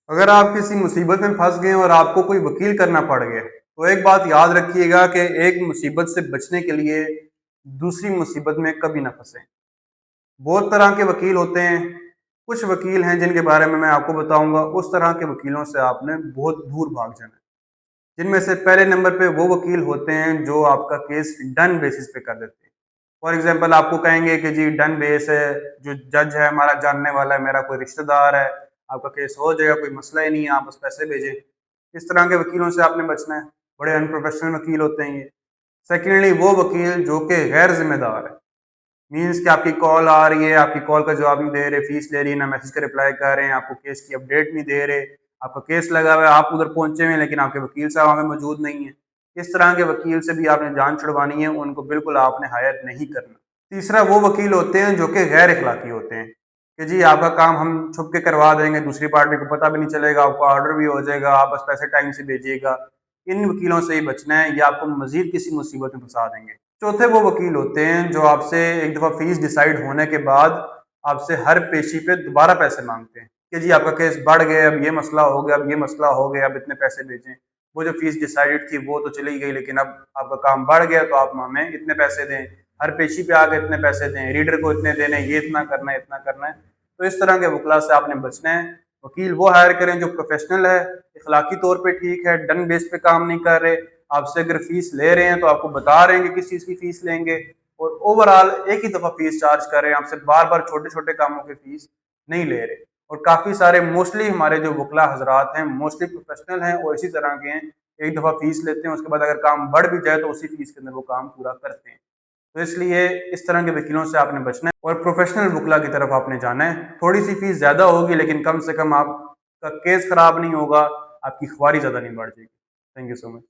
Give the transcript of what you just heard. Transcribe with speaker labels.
Speaker 1: अगर आप किसी मुसीबत में फंस गए और आपको कोई वकील करना पड़ गया, तो एक बात याद रखिएगा कि एक मुसीबत से बचने के लिए दूसरी मुसीबत में कभी ना फंसे। बहुत तरह के वकील होते हैं। कुछ वकील हैं जिनके बारे में मैं आपको बताऊंगा। उस तरह के वकीलों से आपने बहुत दूर भाग जाना है। जिनमें से पहले नंबर पे वो वकील होते हैं जो आपका केस डन बेसिस पे कर देते हैं। फॉर एग्जांपल आपको कहेंगे कि जी डन बेस है, जो जज है हमारा जानने वाला है, मेरा कोई रिश्तेदार है, आपका केस हो जाएगा, कोई मसला ही नहीं है, आप बस पैसे भेजें। इस तरह के वकीलों से आपने बचना है। बड़े अनप्रोफेशनल वकील होते हैं ये। सेकेंडली वो वकील जो कि गैर जिम्मेदार है, मीन्स कि आपकी कॉल आ रही है, आपकी कॉल का जवाब नहीं दे रहे, फीस ले रही है ना, मैसेज का रिप्लाई कर रहे हैं, आपको केस की अपडेट नहीं दे रहे, आपका केस लगा हुआ है, आप उधर पहुंचे हुए हैं लेकिन आपके वकील साहब वहां पे मौजूद नहीं है। इस तरह के वकील से भी आपने जान छुड़वानी है, उनको बिल्कुल आपने हायर नहीं करना। तीसरा वो वकील होते हैं जो कि गैर इखलाकी होते हैं कि जी आपका काम हम छुप के करवा देंगे, दूसरी पार्टी को पता भी नहीं चलेगा, आपको ऑर्डर भी हो जाएगा, आप बस पैसे टाइम से भेजिएगा। इन वकीलों से ही बचना है, ये आपको मजीद किसी मुसीबत में फंसा देंगे। चौथे वो वकील होते हैं जो आपसे एक दफ़ा फीस डिसाइड होने के बाद आपसे हर पेशी पे दोबारा पैसे मांगते हैं कि जी आपका केस बढ़ गया, अब ये मसला हो गया, अब ये मसला हो गया, अब इतने पैसे भेजें। वो जो फीस डिसाइडेड थी वो तो चली गई, लेकिन अब आपका काम बढ़ गया तो आप हमें इतने पैसे दें, हर पेशी पे आके इतने पैसे दें, रीडर को इतने देने, ये इतना करना है, इतना करना है। तो इस तरह के वकला से आपने बचना है। वकील वो हायर करें जो प्रोफेशनल है, इखलाकी तौर पे ठीक है, डन बेस पे काम नहीं कर रहे, आपसे अगर फीस ले रहे हैं तो आपको बता रहे हैं कि किस चीज़ की फीस लेंगे, और ओवरऑल एक ही दफ़ा फीस चार्ज कर रहे हैं, आपसे बार बार छोटे छोटे कामों की फीस नहीं ले रहे। और काफ़ी सारे मोस्टली हमारे जो वकला हजरात हैं मोस्टली प्रोफेशनल हैं और इसी तरह के हैं। एक दफ़ा फीस लेते हैं, उसके बाद अगर काम बढ़ भी जाए तो उसी फीस के अंदर वो काम पूरा करते हैं। तो इसलिए इस तरह के वकीलों से आपने बचना है और प्रोफेशनल वकला की तरफ आपने जाना है। थोड़ी सी फीस ज़्यादा होगी लेकिन कम से कम आपका केस खराब नहीं होगा, आपकी ख्वारी ज़्यादा नहीं बढ़ जाएगी। Thank you so much.